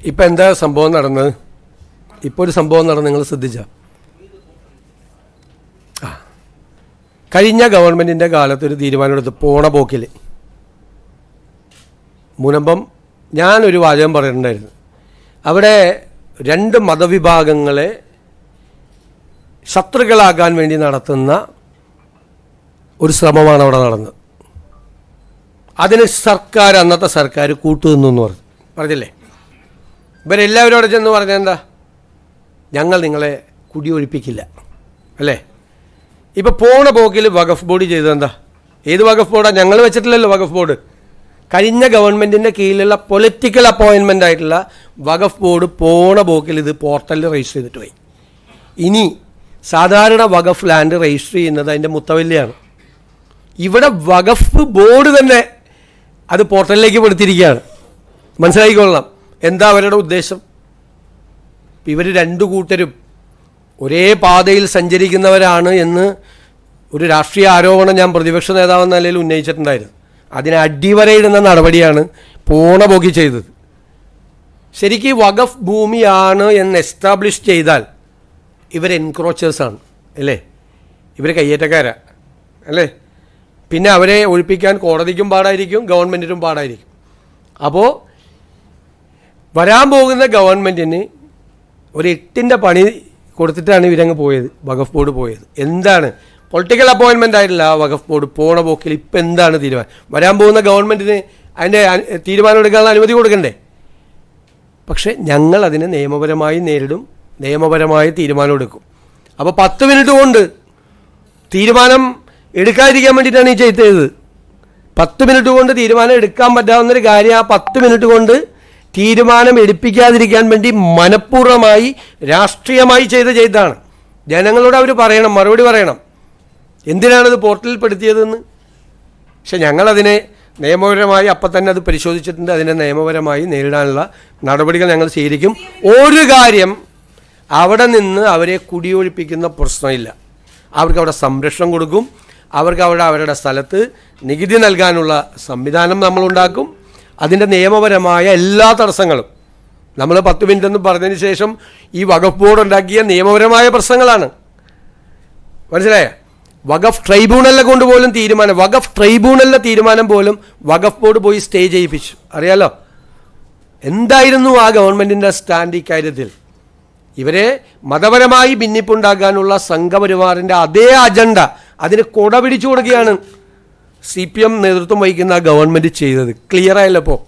ഇപ്പം എന്താ സംഭവം നടന്നത്? ഇപ്പോൾ ഒരു സംഭവം നടന്ന് നിങ്ങൾ ശ്രദ്ധിച്ച, കഴിഞ്ഞ ഗവൺമെൻറ്റിൻ്റെ കാലത്തൊരു തീരുമാനമെടുത്ത് പോണ പോക്കിൽ മുനമ്പം ഞാനൊരു വാചകം പറയുന്നുണ്ടായിരുന്നു. അവിടെ രണ്ട് മതവിഭാഗങ്ങളെ ശത്രുക്കളാക്കാൻ വേണ്ടി നടത്തുന്ന ഒരു ശ്രമമാണ് അവിടെ നടന്നത്. അതിന് അന്നത്തെ സർക്കാർ കൂട്ടുനിന്നു പറഞ്ഞില്ലേ? ഇവരെല്ലാവരും അവിടെ ചെന്ന് പറഞ്ഞാൽ എന്താ, ഞങ്ങൾ നിങ്ങളെ കുടിയൊഴിപ്പിക്കില്ല അല്ലേ? ഇപ്പോൾ പോണ പോക്കിൽ വഖഫ് ബോർഡ് ചെയ്തതെന്താ? ഏത് വഖഫ് ബോർഡാണ്? ഞങ്ങൾ വെച്ചിട്ടില്ലല്ലോ വഖഫ് ബോർഡ്. കഴിഞ്ഞ ഗവൺമെൻറ്റിൻ്റെ കീഴിലുള്ള പൊളിറ്റിക്കൽ അപ്പോയിൻമെൻ്റ് ആയിട്ടുള്ള വഖഫ് ബോർഡ് പോണ പോക്കിൽ ഇത് പോർട്ടലിൽ രജിസ്റ്റർ ചെയ്തിട്ട് പോയി. ഇനി സാധാരണ വഖഫ് ലാൻഡ് രജിസ്റ്റർ ചെയ്യുന്നത് അതിൻ്റെ മുത്തവല്ലിയാണ്. ഇവിടെ വഖഫ് ബോർഡ് തന്നെ അത് പോർട്ടലിലേക്ക് പെടുത്തിയിരിക്കുകയാണ്. മനസ്സിലാക്കിക്കൊള്ളണം എന്താ അവരുടെ ഉദ്ദേശം. ഇവർ രണ്ടു കൂട്ടരും ഒരേ പാതയിൽ സഞ്ചരിക്കുന്നവരാണ് എന്ന് ഒരു രാഷ്ട്രീയ ആരോപണം ഞാൻ പ്രതിപക്ഷ നേതാവെന്ന നിലയിൽ ഉന്നയിച്ചിട്ടുണ്ടായിരുന്നു. അതിന് അടിവരയിടുന്ന നടപടിയാണ് പോണ പോക്കി ചെയ്തത്. ശരിക്കും വഖഫ് ഭൂമിയാണ് എന്ന് എസ്റ്റാബ്ലിഷ് ചെയ്താൽ ഇവർ എൻക്രോച്ചേഴ്സാണ് അല്ലേ? ഇവർ കയ്യേറ്റക്കാരാണ് അല്ലേ? പിന്നെ അവരെ ഒഴിപ്പിക്കാൻ കോടതിക്കും പാടായിരിക്കും, ഗവൺമെൻറ്റിനും പാടായിരിക്കും. അപ്പോൾ വരാൻ പോകുന്ന ഗവൺമെൻറ്റിന് ഒരു 8ൻ്റെ പണി കൊടുത്തിട്ടാണ് ഇവരങ്ങ് പോയത്, വഖഫ് ബോർഡ് പോയത്. എന്താണ് പൊളിറ്റിക്കൽ അപ്പോയിൻമെൻ്റ് ആയിട്ടില്ല ആ വഖഫ് ബോർഡ് പോണ പോക്കിൽ ഇപ്പം എന്താണ് തീരുമാനം? വരാൻ പോകുന്ന ഗവൺമെൻറ്റിന് അതിൻ്റെ തീരുമാനം എടുക്കാനുള്ള അനുമതി കൊടുക്കണ്ടേ? പക്ഷേ ഞങ്ങൾ അതിനെ നിയമപരമായി നേരിടും, നിയമപരമായി തീരുമാനം എടുക്കും. അപ്പോൾ 10 മിനിറ്റ് കൊണ്ട് തീരുമാനം എടുക്കാതിരിക്കാൻ വേണ്ടിയിട്ടാണ് ഈ ചെയ്തത്. 10 മിനിറ്റ് കൊണ്ട് തീരുമാനം എടുക്കാൻ പറ്റാവുന്നൊരു കാര്യം ആ 10 മിനിറ്റ് കൊണ്ട് തീരുമാനം എടുപ്പിക്കാതിരിക്കാൻ വേണ്ടി മനഃപൂർവ്വമായി രാഷ്ട്രീയമായി ചെയ്തതാണ്. ജനങ്ങളോട് അവർ പറയണം, മറുപടി പറയണം, എന്തിനാണത് പോർട്ടലിൽ പെടുത്തിയതെന്ന്. പക്ഷെ ഞങ്ങളതിനെ നിയമപരമായി അപ്പം തന്നെ അത് പരിശോധിച്ചിട്ടുണ്ട്. അതിനെ നിയമപരമായി നേരിടാനുള്ള നടപടികൾ ഞങ്ങൾ സ്വീകരിക്കും. ഒരു കാര്യം, അവിടെ നിന്ന് അവരെ കുടിയൊഴിപ്പിക്കുന്ന പ്രശ്നമില്ല. അവർക്ക് അവിടെ സംരക്ഷണം കൊടുക്കും. അവർക്ക് അവരുടെ സ്ഥലത്ത് നികുതി നൽകാനുള്ള സംവിധാനം നമ്മളുണ്ടാക്കും. അതിൻ്റെ നിയമപരമായ എല്ലാ തടസ്സങ്ങളും നമ്മൾ 10 മിനിറ്റ് എന്ന് പറഞ്ഞതിന് ശേഷം ഈ വഖഫ് ബോർഡ് ഉണ്ടാക്കിയ നിയമപരമായ പ്രശ്നങ്ങളാണ്. മനസ്സിലായ? വഖഫ് ട്രൈബ്യൂണലിനെ കൊണ്ട് പോലും വഖഫ് ട്രൈബ്യൂണലിൻ്റെ തീരുമാനം പോലും വഖഫ് ബോർഡ് പോയി സ്റ്റേ ചെയ്യിപ്പിച്ചു. അറിയാലോ എന്തായിരുന്നു ആ ഗവൺമെൻറ്റിൻ്റെ സ്റ്റാൻഡ് ഇക്കാര്യത്തിൽ? ഇവരെ മതപരമായി ഭിന്നിപ്പുണ്ടാക്കാനുള്ള സംഘപരിവാറിൻ്റെ അതേ അജണ്ട അതിന് കൊട പിടിച്ചു കൊടുക്കുകയാണ് CPM നേതൃത്വം വഹിക്കുന്ന ഗവൺമെൻറ് ചെയ്തത്. ക്ലിയർ ആയല്ലോ? അപ്പോൾ